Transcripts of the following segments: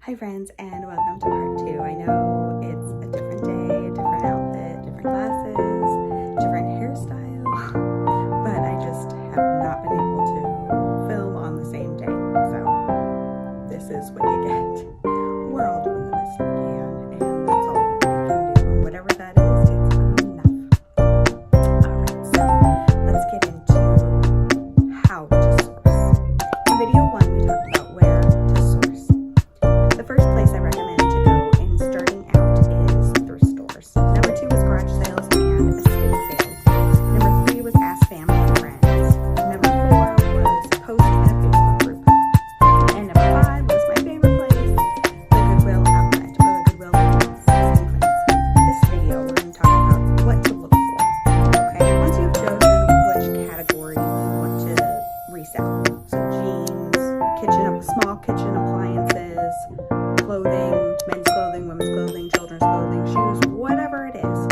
Hi friends, and welcome to part 2. I know it's a different day, a different outfit, different glasses, different hairstyle, but I just have not been able to film on the same day. So this is what you get. We're all doing the best we can, and that's all we can do. And whatever that is, it's enough. Alright, so let's get into how to source. In video 1, we talked about where to source. The first place I recommend to go in starting out is thrift stores. Number 2 was garage sales and estate sales. Number 3 was ask family and friends. Number 4 was post in a Facebook group. And number 5 was my favorite place, the Goodwill outlet or the Goodwill place. Same place. This video we're going to talk about what to look for. Okay, once you've chosen which category you want to resell, so jeans, small kitchen appliances, clothing, men's clothing, women's clothing, children's clothing, shoes, whatever it is.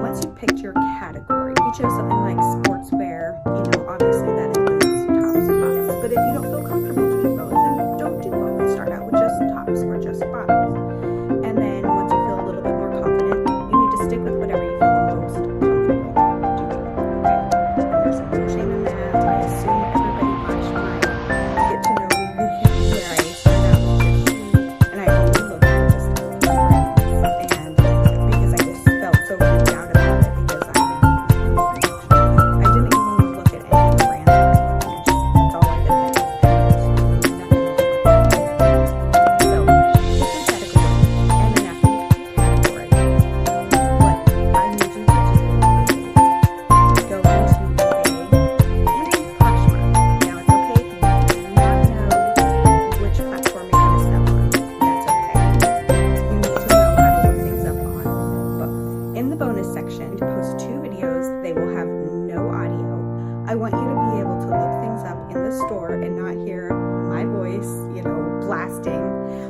Once you picked your category, you chose something like sportswear, obviously that includes tops and bottoms. But if you don't feel comfortable doing both, then don't do both. Start out with just tops or just bottoms. And then once you feel a little bit more confident, you need to stick with whatever you feel the most comfortable doing. Okay? And there's no shame in that. I assume everybody watched my get to know me video where I started out with just shoes, and I only looked at just a few brands, and because I just felt so freaked out about it because I didn't even want to look at any brand or anything. That's all I did. So pick your category, and then after you pick your category, what I need you to do is go into eBay and Poshmark. Now it's okay if you do not know which platform you're going to sell on. That's okay. You need to know how to look things up on both. In the bonus section, to post 2 videos, they will have no audio. I want you to be able to look things up in the store and not hear my voice, blasting,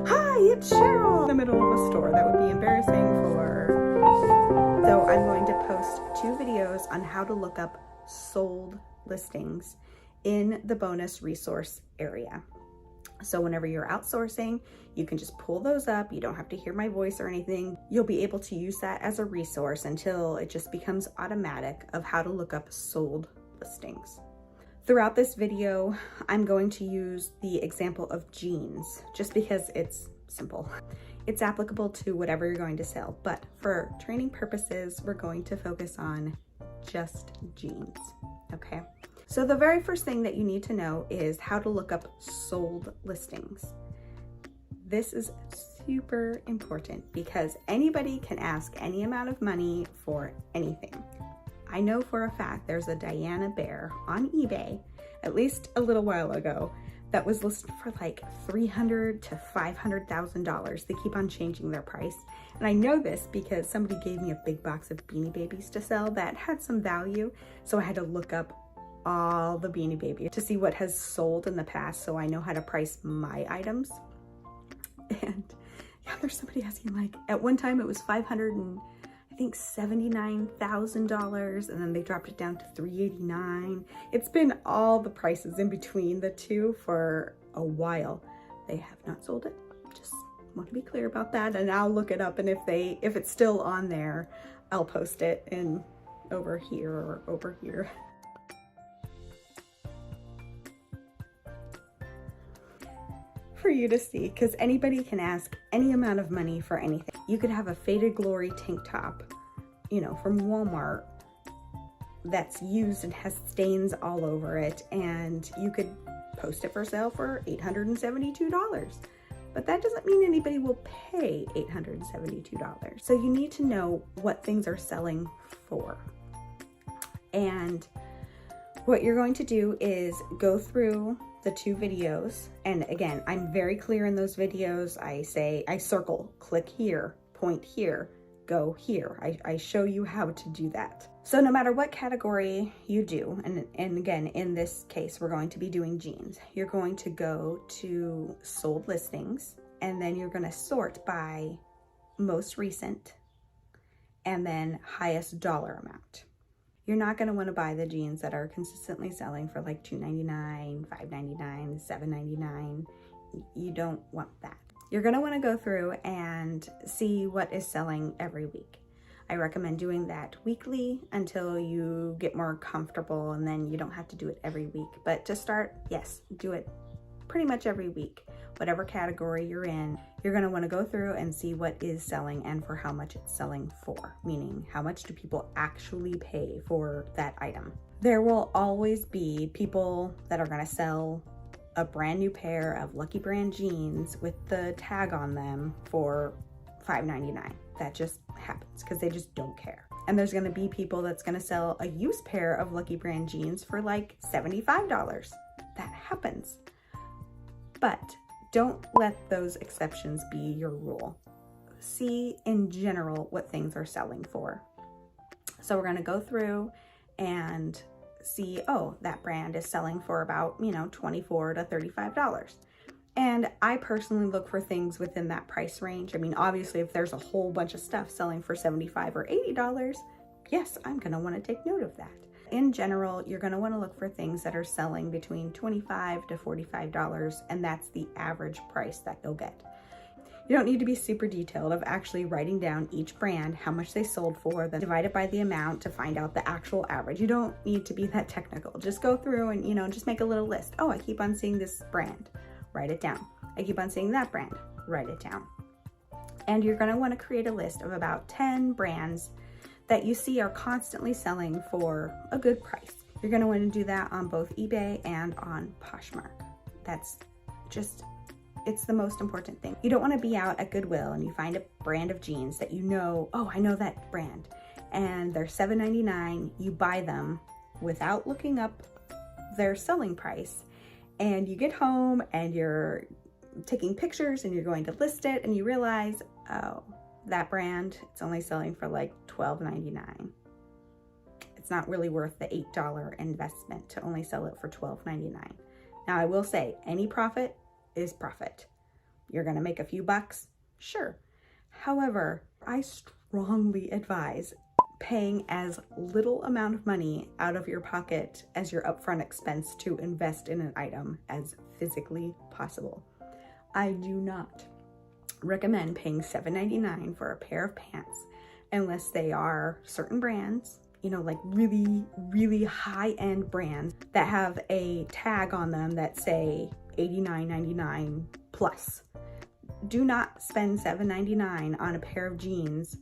"Hi, it's Cheryl," in the middle of a store. That would be embarrassing for... So I'm going to post 2 videos on how to look up sold listings in the bonus resource area. So whenever you're outsourcing, you can just pull those up. You don't have to hear my voice or anything. You'll be able to use that as a resource until it just becomes automatic of how to look up sold listings. Throughout this video, I'm going to use the example of jeans just because it's simple. It's applicable to whatever you're going to sell, but for training purposes, we're going to focus on just jeans, okay? So the very first thing that you need to know is how to look up sold listings. This is super important because anybody can ask any amount of money for anything. I know for a fact there's a Diana bear on eBay, at least a little while ago, that was listed for like $300,000 to $500,000. They keep on changing their price. And I know this because somebody gave me a big box of Beanie Babies to sell that had some value. So I had to look up all the Beanie Babies to see what has sold in the past so I know how to price my items. And yeah, there's somebody asking, like, at one time it was $579,000, and then they dropped it down to $389,000. It's been all the prices in between the two for a while. They have not sold it. Just want to be clear about that, and I'll look it up, and if it's still on there, I'll post it in over here or over here. For you to see, because anybody can ask any amount of money for anything. You could have a Faded Glory tank top, from Walmart that's used and has stains all over it, and you could post it for sale for $872. But that doesn't mean anybody will pay $872. So you need to know what things are selling for. And what you're going to do is go through the 2 videos. And again, I'm very clear in those videos. I circle, click here, point here, go here. I show you how to do that. So no matter what category you do, and again, in this case, we're going to be doing jeans. You're going to go to sold listings, and then you're going to sort by most recent and then highest dollar amount. You're not going to want to buy the jeans that are consistently selling for like $2.99, $5.99, $7.99. You don't want that. you're going to want to go through and see what is selling every week. I recommend doing that weekly until you get more comfortable, and then you don't have to do it every week. But to start, yes, do it pretty much every week. Whatever category you're in, you're going to want to go through and see what is selling and for how much it's selling for, meaning how much do people actually pay for that item. There will always be people that are going to sell a brand new pair of Lucky Brand jeans with the tag on them for $5.99. That just happens because they just don't care. And there's going to be people that's going to sell a used pair of Lucky Brand jeans for like $75. That happens. But don't let those exceptions be your rule. See in general what things are selling for. So we're going to go through and see, oh, that brand is selling for about, $24 to $35. And I personally look for things within that price range. I mean, obviously, if there's a whole bunch of stuff selling for $75 or $80, yes, I'm going to want to take note of that. In general, you're going to want to look for things that are selling between $25 to $45, and that's the average price that you'll get. You don't need to be super detailed of actually writing down each brand, how much they sold for, then divide it by the amount to find out the actual average. You don't need to be that technical. Just go through and, just make a little list. Oh, I keep on seeing this brand. Write it down. I keep on seeing that brand. Write it down. And you're going to want to create a list of about 10 brands that you see are constantly selling for a good price. You're going to want to do that on both eBay and on Poshmark. That's just, it's the most important thing. You don't want to be out at Goodwill and you find a brand of jeans that oh, I know that brand, and they're $7.99. You buy them without looking up their selling price, and you get home and you're taking pictures and you're going to list it, and you realize, oh, that brand, it's only selling for like $12.99. It's not really worth the $8 investment to only sell it for $12.99. Now, I will say, any profit is profit. You're going to make a few bucks, sure. However, I strongly advise paying as little amount of money out of your pocket as your upfront expense to invest in an item as physically possible. I do not recommend paying $7.99 for a pair of pants unless they are certain brands, like really, really high-end brands that have a tag on them that say $89.99 plus. Do not spend $7.99 on a pair of jeans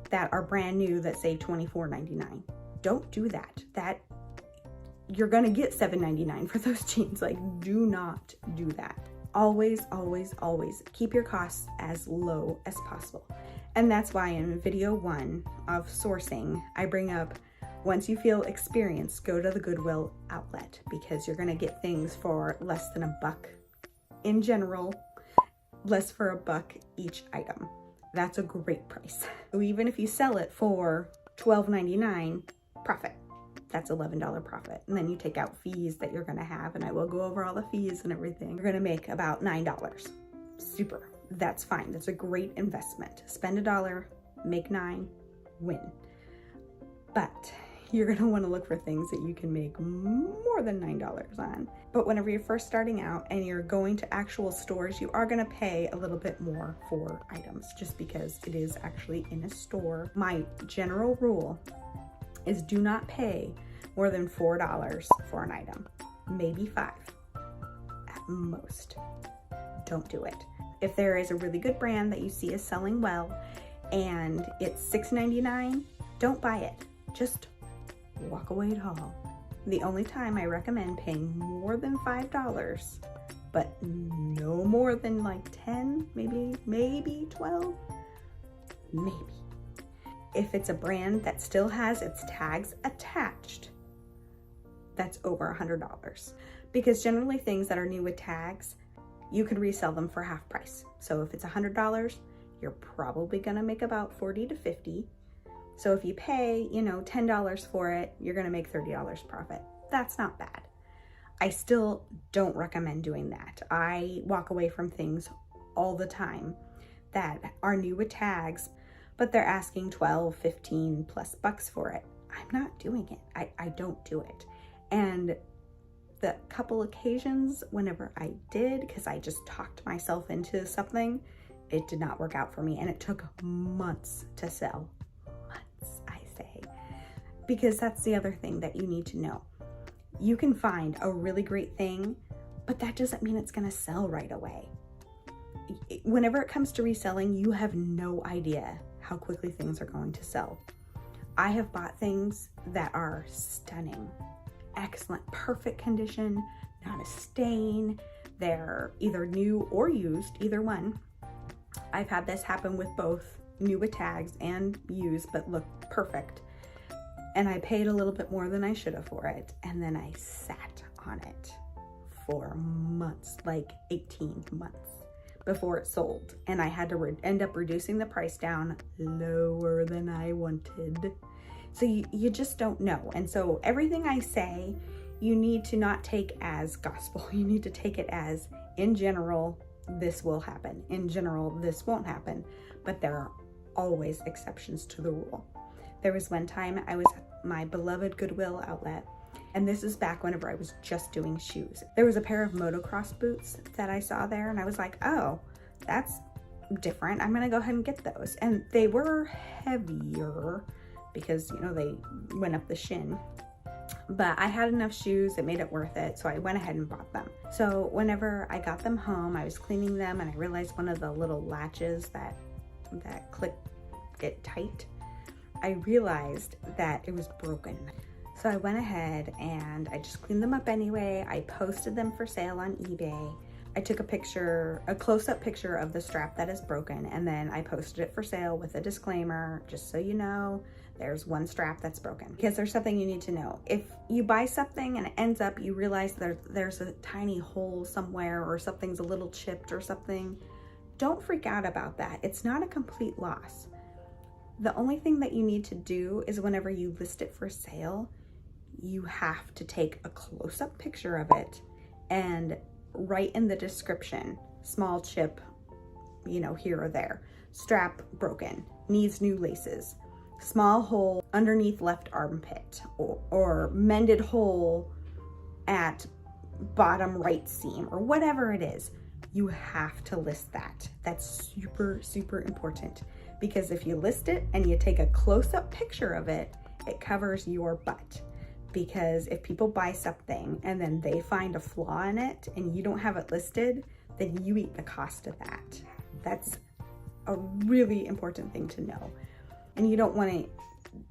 that are brand new that say $24.99. Don't do that. You're gonna get $7.99 for those jeans. Like, do not do that. Always, always, always keep your costs as low as possible. And that's why in video 1 of sourcing, I bring up, once you feel experienced, go to the Goodwill outlet, because you're gonna get things for less than $1. In general, less for $1 each item. That's a great price. So even if you sell it for $12.99, profit. That's $11 profit. And then you take out fees that you're gonna have, and I will go over all the fees and everything. You're gonna make about $9. Super, that's fine. That's a great investment. Spend $1, make $9, win. But you're gonna wanna look for things that you can make more than $9 on. But whenever you're first starting out and you're going to actual stores, you are gonna pay a little bit more for items just because it is actually in a store. My general rule is do not pay more than $4 for an item, maybe $5 at most. Don't do it. If there is a really good brand that you see is selling well and it's $6.99, don't buy it. Just walk away at all. The only time I recommend paying more than $5, but no more than like 10, maybe 12, maybe. If it's a brand that still has its tags attached, that's over $100. Because generally things that are new with tags, you can resell them for half price. So if it's $100, you're probably gonna make about $40 to $50. So if you pay, $10 for it, you're gonna make $30 profit. That's not bad. I still don't recommend doing that. I walk away from things all the time that are new with tags, but they're asking 12, 15 plus bucks for it. I'm not doing it. I don't do it. And the couple occasions whenever I did, because I just talked myself into something, it did not work out for me, and it took months to sell. Months, I say. Because that's the other thing that you need to know. You can find a really great thing, but that doesn't mean it's gonna sell right away. Whenever it comes to reselling, you have no idea how quickly things are going to sell. I have bought things that are stunning, excellent, perfect condition, not a stain. They're either new or used, either one. I've had this happen with both new with tags and used, but look perfect. And I paid a little bit more than I should have for it. And then I sat on it for months, like 18 months before it sold. And I had to end up reducing the price down lower than I wanted. So you just don't know. And so everything I say, you need to not take as gospel. You need to take it as, in general, this will happen. In general, this won't happen. But there are always exceptions to the rule. There was one time I was at my beloved Goodwill outlet, and this is back whenever I was just doing shoes. There was a pair of motocross boots that I saw there, and I was like, oh, that's different. I'm gonna go ahead and get those. And they were heavier because, you know, they went up the shin. But I had enough shoes, it made it worth it, so I went ahead and bought them. So whenever I got them home, I was cleaning them, and I realized one of the little latches that click it tight, I realized that it was broken. So I went ahead and I just cleaned them up anyway. I posted them for sale on eBay. I took a close-up picture of the strap that is broken, and then I posted it for sale with a disclaimer, just so you know, there's one strap that's broken. Because there's something you need to know. If you buy something and it ends up, you realize there's a tiny hole somewhere, or something's a little chipped or something, don't freak out about that. It's not a complete loss. The only thing that you need to do is whenever you list it for sale, you have to take a close-up picture of it and write in the description, small chip, you know, here or there, strap broken, needs new laces, small hole underneath left armpit, or mended hole at bottom right seam, or whatever it is. You have to list that. That's super, super important, because if you list it and you take a close-up picture of it, it covers your butt. Because if people buy something and then they find a flaw in it and you don't have it listed, then you eat the cost of that. That's a really important thing to know. And you don't want to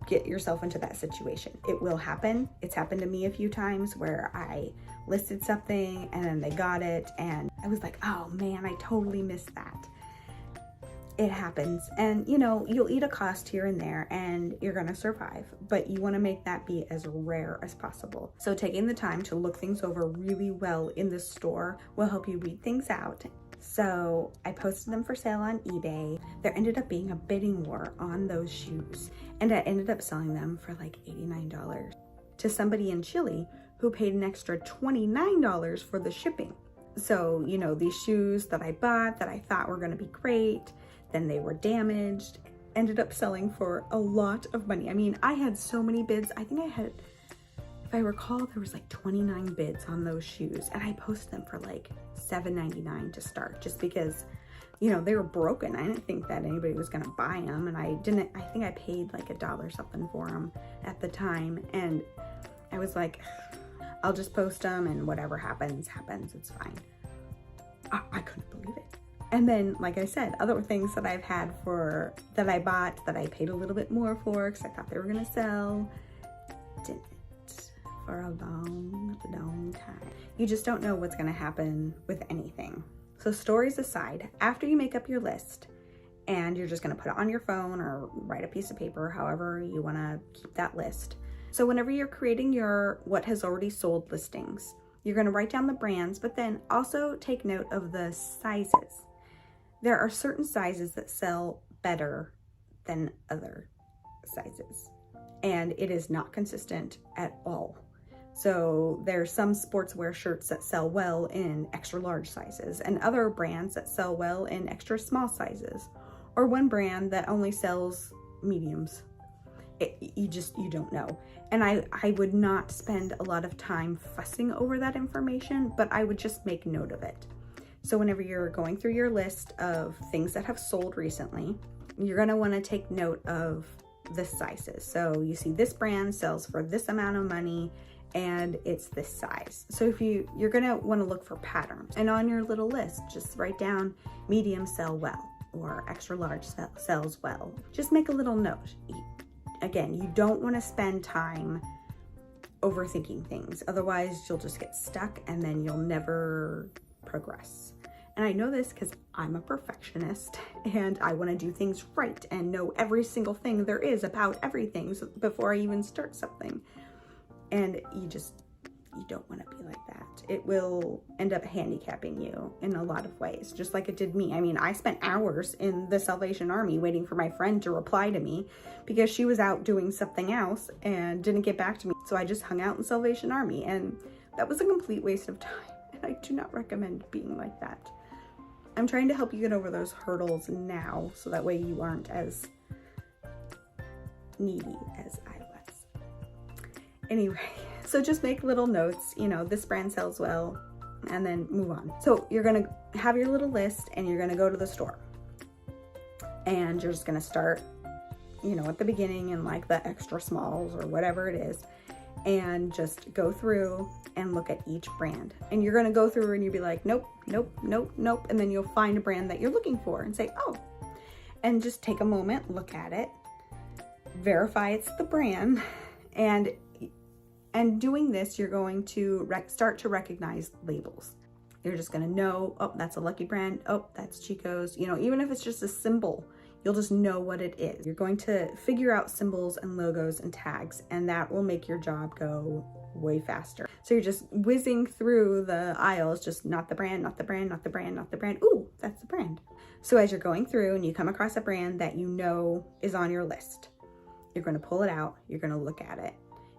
get yourself into that situation. It will happen. It's happened to me a few times where I listed something and then they got it and I was like, oh man, I totally missed that. It happens, and you know, you'll eat a cost here and there and you're gonna survive, but you wanna make that be as rare as possible. So taking the time to look things over really well in the store will help you weed things out. So I posted them for sale on eBay. There ended up being a bidding war on those shoes, and I ended up selling them for like $89 to somebody in Chile who paid an extra $29 for the shipping. So, you know, these shoes that I bought that I thought were gonna be great, then they were damaged, ended up selling for a lot of money. I mean, I had so many bids. I think I had, if I recall, there was like 29 bids on those shoes, and I posted them for like $7.99 to start, just because, you know, they were broken. I didn't think that anybody was gonna buy them, and I think I paid like $1 something for them at the time, and I was like, I'll just post them and whatever happens, happens, it's fine. I couldn't believe it. And then, like I said, other things that I've had that I bought that I paid a little bit more for because I thought they were gonna sell, didn't for a long, long time. You just don't know what's gonna happen with anything. So stories aside, after you make up your list and you're just gonna put it on your phone or write a piece of paper, however you wanna keep that list. So whenever you're creating your what has already sold listings, you're gonna write down the brands, but then also take note of the sizes. There are certain sizes that sell better than other sizes, and it is not consistent at all. So there's some sportswear shirts that sell well in extra large sizes, and other brands that sell well in extra small sizes, or one brand that only sells mediums. you don't know. And I would not spend a lot of time fussing over that information, but I would just make note of it. So whenever you're going through your list of things that have sold recently, you're gonna wanna take note of the sizes. So you see this brand sells for this amount of money and it's this size. So if you're gonna wanna look for patterns, and on your little list, just write down medium sell well or extra large sells well. Just make a little note. Again, you don't wanna spend time overthinking things. Otherwise you'll just get stuck and then you'll never progress. And I know this because I'm a perfectionist and I want to do things right and know every single thing there is about everything before I even start something. And you don't want to be like that. It will end up handicapping you in a lot of ways, just like it did me. I mean, I spent hours in the Salvation Army waiting for my friend to reply to me because she was out doing something else and didn't get back to me. So I just hung out in Salvation Army, and that was a complete waste of time. And I do not recommend being like that. I'm trying to help you get over those hurdles now so that way you aren't as needy as I was. Anyway, so just make little notes, you know, this brand sells well, and then move on. So you're gonna have your little list and you're gonna go to the store. And you're just gonna start, you know, at the beginning in like the extra smalls or whatever it is, and just go through and look at each brand. And you're gonna go through and you'll be like, nope, nope, nope, nope. And then you'll find a brand that you're looking for and say, oh, and just take a moment, look at it, verify it's the brand. And doing this, you're going to start to recognize labels. You're just gonna know, oh, that's a Lucky brand. Oh, that's Chico's. You know, even if it's just a symbol, you'll just know what it is. You're going to figure out symbols and logos and tags, and that will make your job go way faster. So you're just whizzing through the aisles, just not the brand, not the brand, not the brand, not the brand. Ooh, that's the brand. So as you're going through and you come across a brand that you know is on your list, you're going to pull it out, you're going to look at it.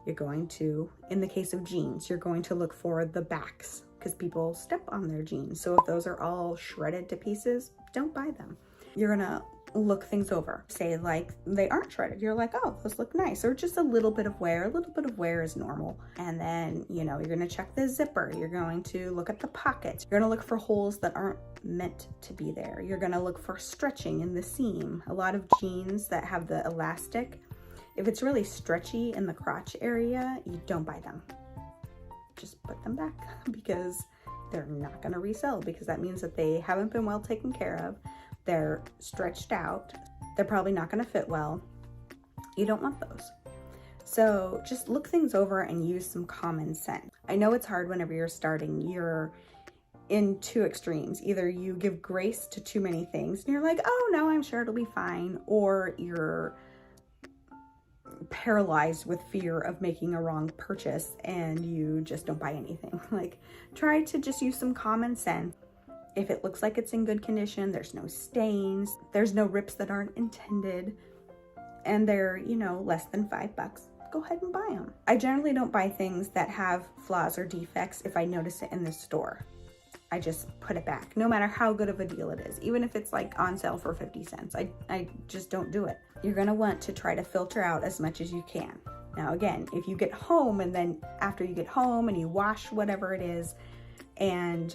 You're going to, in the case of jeans, you're going to look for the backs because people step on their jeans. So if those are all shredded to pieces, don't buy them. You're going to look things over. Say like they aren't shredded. You're like, oh, those look nice. Or just a little bit of wear. A little bit of wear is normal. And then, you know, you're going to check the zipper. You're going to look at the pockets. You're going to look for holes that aren't meant to be there. You're going to look for stretching in the seam. A lot of jeans that have the elastic, if it's really stretchy in the crotch area, you don't buy them. Just put them back because they're not going to resell, because that means that they haven't been well taken care of. They're stretched out. They're probably not going to fit well. You don't want those. So just look things over and use some common sense. I know it's hard whenever you're starting. You're in two extremes. Either you give grace to too many things and you're like, oh no, I'm sure it'll be fine. Or you're paralyzed with fear of making a wrong purchase and you just don't buy anything. Like, try to just use some common sense. If it looks like it's in good condition, there's no stains, there's no rips that aren't intended, and they're, you know, less than $5, go ahead and buy them. I generally don't buy things that have flaws or defects if I notice it in the store. I just put it back, no matter how good of a deal it is. Even if it's like on sale for 50 cents, I just don't do it. You're gonna want to try to filter out as much as you can. Now again, if you get home and then after you get home and you wash whatever it is,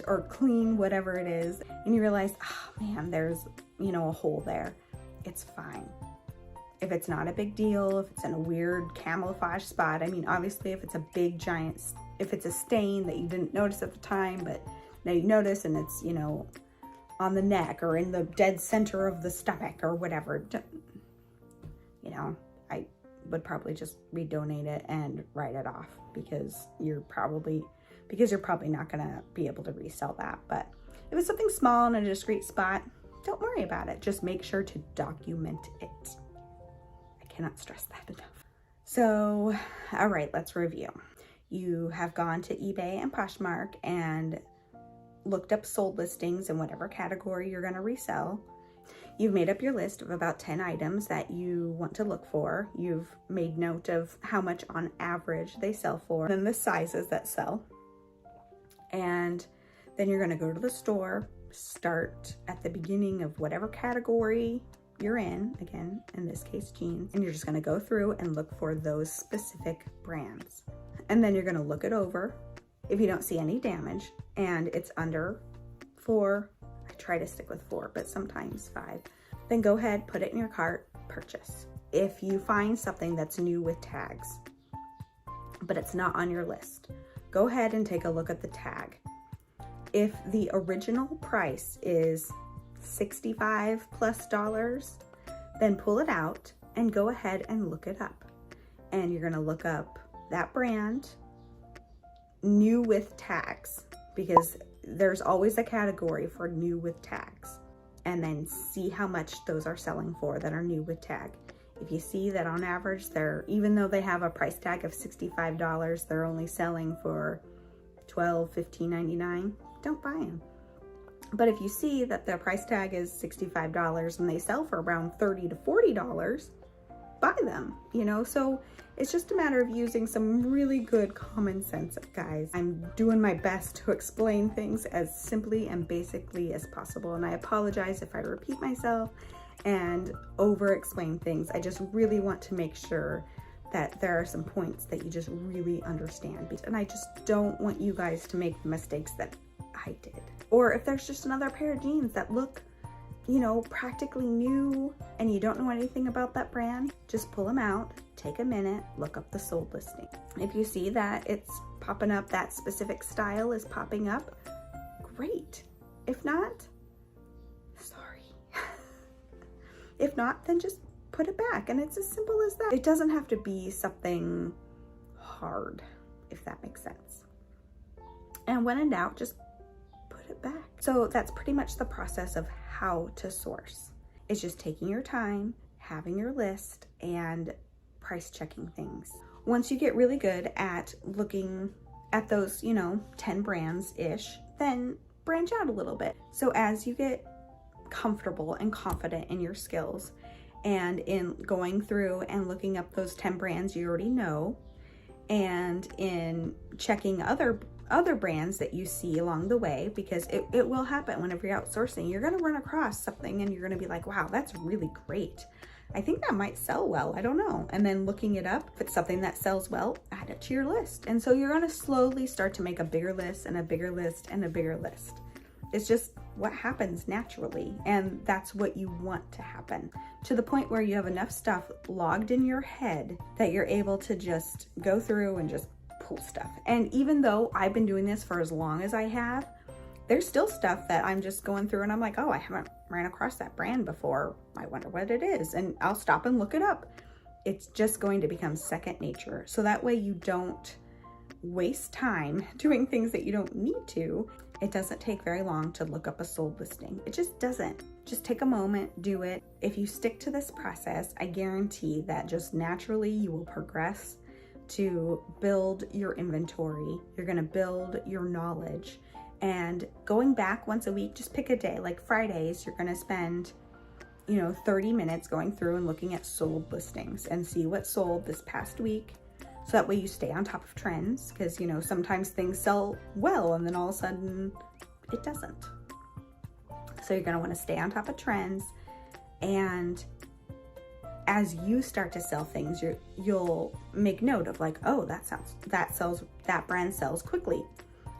or clean whatever it is, and you realize, oh man, there's, you know, a hole there, it's fine. If it's not a big deal, if it's in a weird camouflage spot, I mean, obviously if it's a big giant, if it's a stain that you didn't notice at the time, but now you notice and it's, you know, on the neck or in the dead center of the stomach or whatever, you know, I would probably just redonate it and write it off because you're probably not gonna be able to resell that. But if it's something small in a discreet spot, don't worry about it. Just make sure to document it. I cannot stress that enough. So, all right, let's review. You have gone to eBay and Poshmark and looked up sold listings in whatever category you're gonna resell. You've made up your list of about 10 items that you want to look for. You've made note of how much on average they sell for, and the sizes that sell. And then you're gonna go to the store, start at the beginning of whatever category you're in, again, in this case, jeans, and you're just gonna go through and look for those specific brands. And then you're gonna look it over. If you don't see any damage and it's under 4, I try to stick with 4, but sometimes 5, then go ahead, put it in your cart, purchase. If you find something that's new with tags, but it's not on your list, go ahead and take a look at the tag. If the original price is $65+, then pull it out and go ahead and look it up. And you're gonna look up that brand, new with tags, because there's always a category for new with tags, and then see how much those are selling for that are new with tag. If you see that on average, even though they have a price tag of $65, they're only selling for $12, $15.99, don't buy them. But if you see that their price tag is $65 and they sell for around $30 to $40, buy them, you know? So it's just a matter of using some really good common sense, guys. I'm doing my best to explain things as simply and basically as possible. And I apologize if I repeat myself and over explain things. I just really want to make sure that there are some points that you just really understand. And I just don't want you guys to make the mistakes that I did. Or if there's just another pair of jeans that look, you know, practically new and you don't know anything about that brand, just pull them out, take a minute, look up the sold listing. If you see that it's popping up, that specific style is popping up, great. If not, sorry. If not, then just put it back, and it's as simple as that. It doesn't have to be something hard, if that makes sense. And when in doubt, just put it back. So that's pretty much the process of how to source. It's just taking your time, having your list, and price checking things. Once you get really good at looking at those, you know, 10 brands-ish, then branch out a little bit. So as you get comfortable and confident in your skills and in going through and looking up those 10 brands you already know, and in checking other brands that you see along the way, because it will happen whenever you're outsourcing. You're going to run across something and you're going to be like, wow, that's really great. I think that might sell well. I don't know. And then looking it up, if it's something that sells well, add it to your list. And so you're going to slowly start to make a bigger list and a bigger list and a bigger list. It's just what happens naturally. And that's what you want to happen, to the point where you have enough stuff logged in your head that you're able to just go through and just pull stuff. And even though I've been doing this for as long as I have, there's still stuff that I'm just going through and I'm like, oh, I haven't ran across that brand before. I wonder what it is. And I'll stop and look it up. It's just going to become second nature. So that way you don't waste time doing things that you don't need to. It doesn't take very long to look up a sold listing. It just doesn't. Just take a moment, do it. If you stick to this process, I guarantee that just naturally you will progress to build your inventory. You're gonna build your knowledge. And going back once a week, just pick a day. Like Fridays, you're gonna spend, 30 minutes going through and looking at sold listings and see what sold this past week. So that way you stay on top of trends, because, sometimes things sell well and then all of a sudden it doesn't. So you're gonna wanna stay on top of trends, and as you start to sell things, you'll make note of like, oh, that brand sells quickly.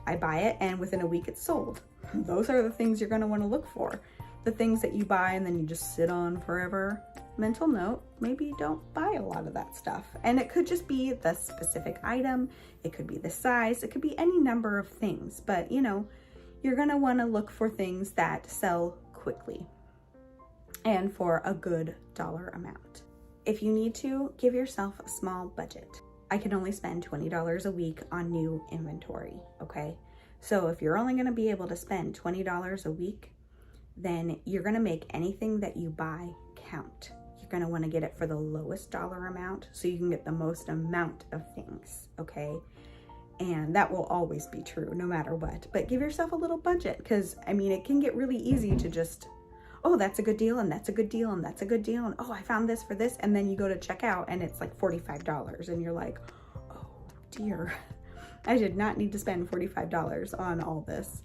I buy it and within a week it's sold. Those are the things you're gonna wanna look for. The things that you buy and then you just sit on forever. Mental note, maybe don't buy a lot of that stuff. And it could just be the specific item, it could be the size, it could be any number of things, but you're gonna wanna look for things that sell quickly and for a good dollar amount. If you need to, give yourself a small budget. I can only spend $20 a week on new inventory, okay? So if you're only gonna be able to spend $20 a week, then you're gonna make anything that you buy count. You're gonna wanna get it for the lowest dollar amount so you can get the most amount of things, okay? And that will always be true no matter what. But give yourself a little budget, because it can get really easy to just, oh, that's a good deal, and that's a good deal, and that's a good deal, and oh, I found this for this, and then you go to check out and it's like $45 and you're like, oh dear, I did not need to spend $45 on all this.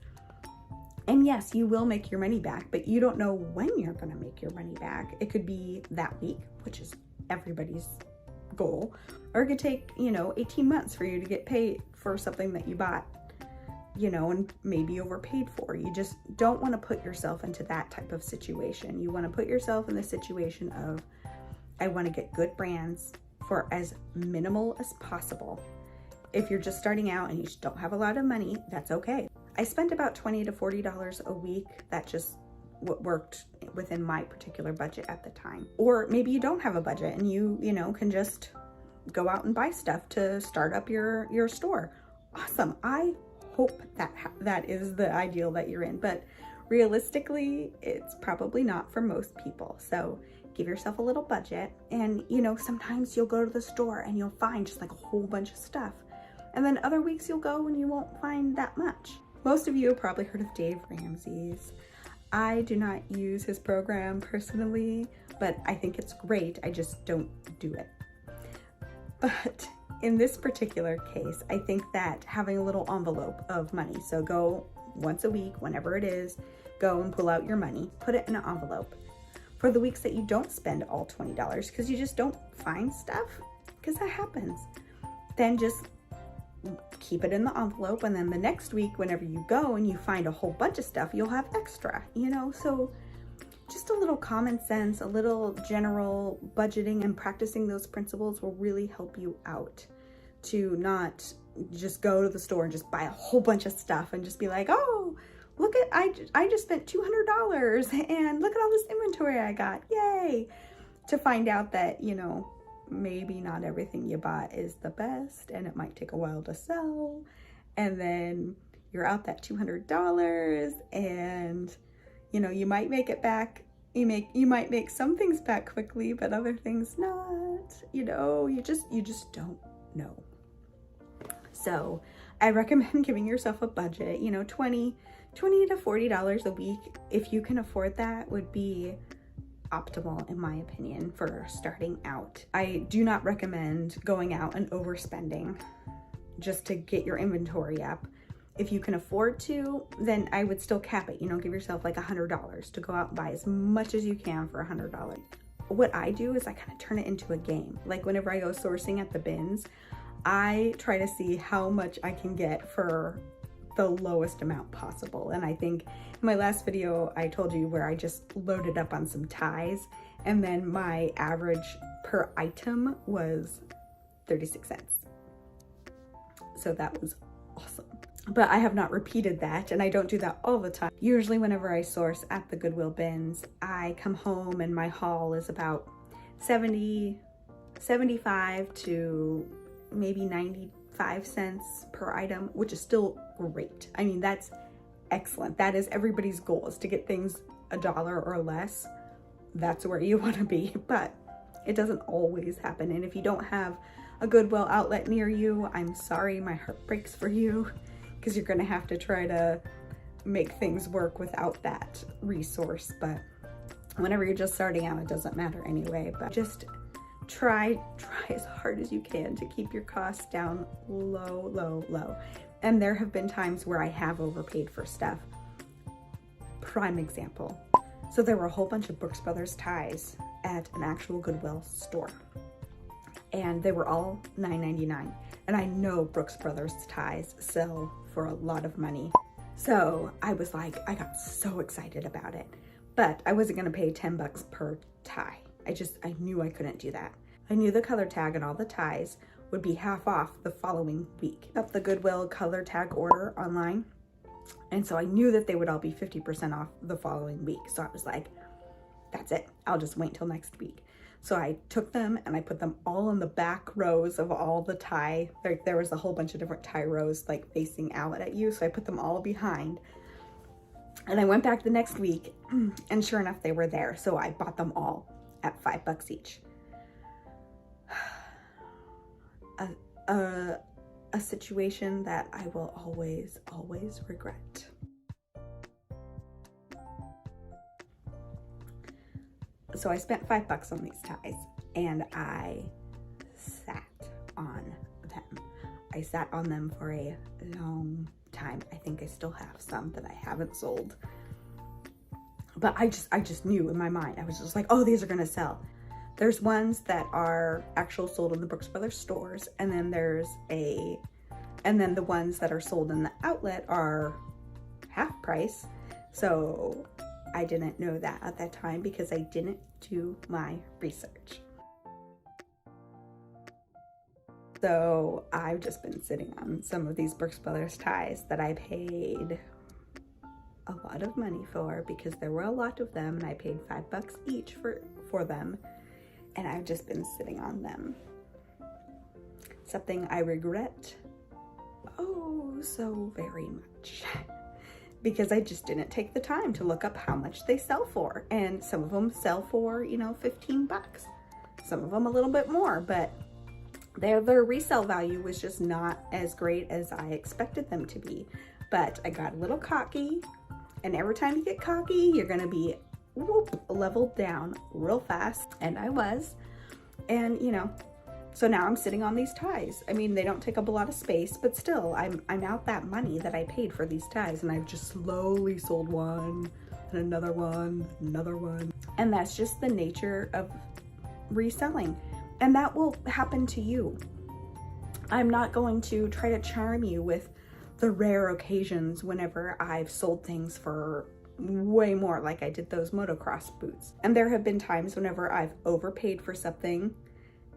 And yes, you will make your money back, but you don't know when you're going to make your money back. It could be that week, which is everybody's goal, or it could take, 18 months for you to get paid for something that you bought, and maybe overpaid for. You just don't want to put yourself into that type of situation. You want to put yourself in the situation of, I want to get good brands for as minimal as possible. If you're just starting out and you just don't have a lot of money, that's okay. I spent about $20 to $40 a week. That just what worked within my particular budget at the time. Or maybe you don't have a budget and you can just go out and buy stuff to start up your store. Awesome. I hope that is the ideal that you're in, but realistically, it's probably not for most people. So give yourself a little budget, and sometimes you'll go to the store and you'll find just like a whole bunch of stuff. And then other weeks you'll go and you won't find that much. Most of you have probably heard of Dave Ramsey's. I do not use his program personally, but I think it's great. I just don't do it. But in this particular case, I think that having a little envelope of money, so go once a week, whenever it is, go and pull out your money, put it in an envelope. For the weeks that you don't spend all $20 because you just don't find stuff, because that happens, then just keep it in the envelope, and then the next week whenever you go and you find a whole bunch of stuff, you'll have extra, so just a little common sense, a little general budgeting and practicing those principles will really help you out to not just go to the store and just buy a whole bunch of stuff and just be like, oh, look at, I just spent $200 and look at all this inventory I got, yay, to find out that, maybe not everything you bought is the best and it might take a while to sell, and then you're out that $200 and you might make it back. You might make some things back quickly, but other things not. You just don't know. So I recommend giving yourself a budget. $20 to $40 a week, if you can afford that, would be optimal in my opinion for starting out. I do not recommend going out and overspending just to get your inventory up. If you can afford to, then I would still cap it, give yourself like $100 to go out and buy as much as you can for $100. What I do is I kind of turn it into a game. Like whenever I go sourcing at the bins, I try to see how much I can get for the lowest amount possible. And I think in my last video, I told you where I just loaded up on some ties, and then my average per item was 36 cents. So that was awesome. But I have not repeated that, and I don't do that all the time. Usually whenever I source at the Goodwill bins, I come home and my haul is about 75 to maybe 95 cents per item, which is still great. I mean, that's excellent. That is everybody's goal, is to get things $1 or less. That's where you want to be, but it doesn't always happen. And if you don't have a Goodwill outlet near you, I'm sorry, my heart breaks for you, because you're going to have to try to make things work without that resource. But whenever you're just starting out, it doesn't matter anyway. But just try as hard as you can to keep your costs down low. And there have been times where I have overpaid for stuff. Prime example. So there were a whole bunch of Brooks Brothers ties at an actual Goodwill store, and they were all $9.99. And I know Brooks Brothers ties sell for a lot of money. So I was like, I got so excited about it, but I wasn't gonna pay 10 bucks per tie. I knew I couldn't do that. I knew the color tag and all the ties would be half off the following week. Up the Goodwill color tag order online. And so I knew that they would all be 50% off the following week. So I was like, that's it. I'll just wait till next week. So I took them and I put them all in the back rows of all the tie. There was a whole bunch of different tie rows like facing out at you. So I put them all behind. And I went back the next week and sure enough, they were there. So I bought them all at $5 each. A situation that I will always regret. So I spent $5 on these ties and I sat on them. I sat on them for a long time. I think I still have some that I haven't sold. But I just knew in my mind, I was just like, oh, these are gonna sell. There's ones that are actual sold in the Brooks Brothers stores, and then the ones that are sold in the outlet are half price. So I didn't know that at that time because I didn't do my research. So I've just been sitting on some of these Brooks Brothers ties that I paid a lot of money for because there were a lot of them, and I paid $5 each for them, and I've just been sitting on them. Something I regret oh so very much because I just didn't take the time to look up how much they sell for. And some of them sell for, you know, $15, some of them a little bit more, but their resale value was just not as great as I expected them to be. But I got a little cocky, and every time you get cocky, you're gonna be leveled down real fast, and I was. And you know, so now I'm sitting on these ties. I mean, they don't take up a lot of space, but still, I'm out that money that I paid for these ties, and I've just slowly sold one and another one, another one. And that's just the nature of reselling. And that will happen to you. I'm not going to try to charm you with the rare occasions whenever I've sold things for way more, like I did those motocross boots. And there have been times whenever I've overpaid for something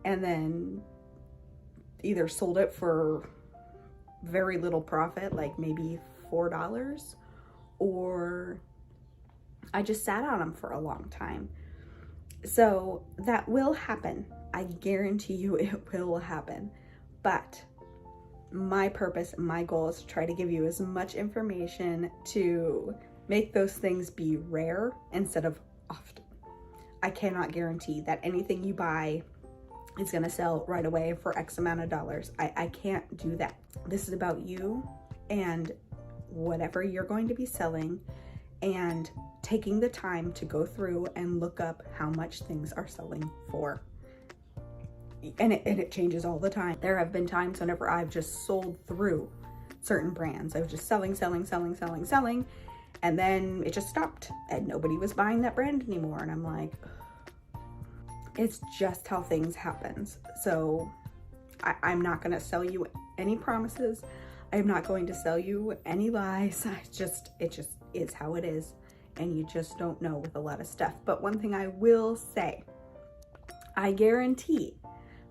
and then either sold it for very little profit, like maybe $4, or I just sat on them for a long time. So that will happen. I guarantee you it will happen. But my purpose, my goal is to try to give you as much information to make those things be rare instead of often. I cannot guarantee that anything you buy is gonna sell right away for X amount of dollars. I can't do that. This is about you and whatever you're going to be selling, and taking the time to go through and look up how much things are selling for. And it changes all the time. There have been times whenever I've just sold through certain brands. I was just selling, and then it just stopped and nobody was buying that brand anymore. And I'm like, it's just how things happen. So I'm not gonna sell you any promises. I'm not going to sell you any lies. It just is how it is. And you just don't know with a lot of stuff. But one thing I will say, I guarantee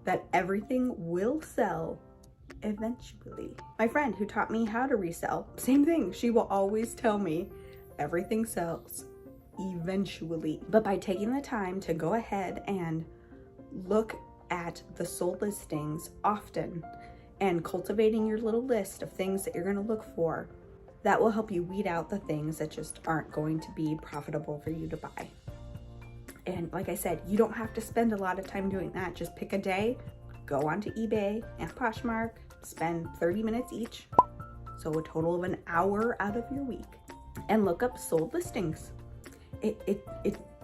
that everything will sell eventually. My friend who taught me how to resell, same thing. She will always tell me everything sells eventually. But by taking the time to go ahead and look at the sold listings often and cultivating your little list of things that you're going to look for, that will help you weed out the things that just aren't going to be profitable for you to buy. And like I said, you don't have to spend a lot of time doing that. Just pick a day, go onto eBay and Poshmark, spend 30 minutes each, so a total of an hour out of your week, and look up sold listings. It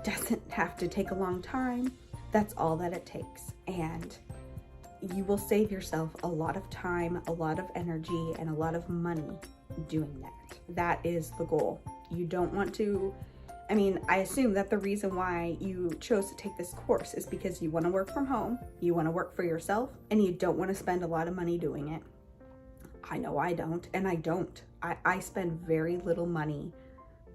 doesn't have to take a long time. That's all that it takes. And you will save yourself a lot of time, a lot of energy, and a lot of money doing that. That is the goal. You don't want to, I mean, I assume that the reason why you chose to take this course is because you want to work from home, you want to work for yourself, and you don't want to spend a lot of money doing it. I know I don't, and I don't. I spend very little money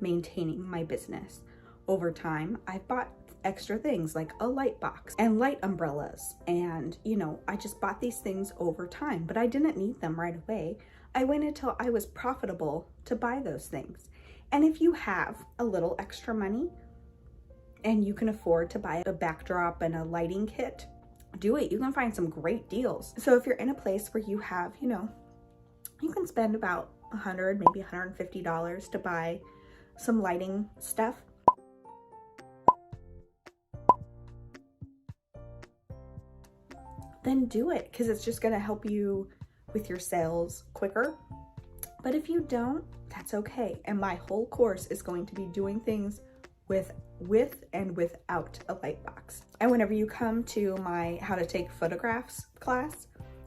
maintaining my business. Over time, I've bought extra things like a light box and light umbrellas, and you know, I just bought these things over time, but I didn't need them right away. I waited until I was profitable to buy those things. And if you have a little extra money and you can afford to buy a backdrop and a lighting kit, do it. You can find some great deals. So if you're in a place where you have, you know, you can spend about $100, maybe $150 to buy some lighting stuff. Then do it, because it's just going to help you with your sales quicker. But if you don't, that's okay. And my whole course is going to be doing things with and without a light box. And whenever you come to my how to take photographs class,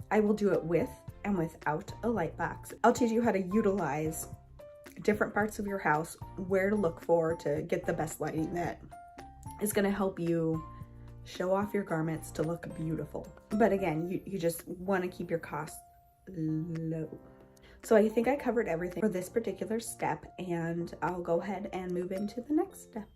I will do it with and without a light box. I'll teach you how to utilize different parts of your house, where to look for to get the best lighting that is going to help you show off your garments to look beautiful. But again, you just want to keep your costs low. So I think I covered everything for this particular step, and I'll go ahead and move into the next step.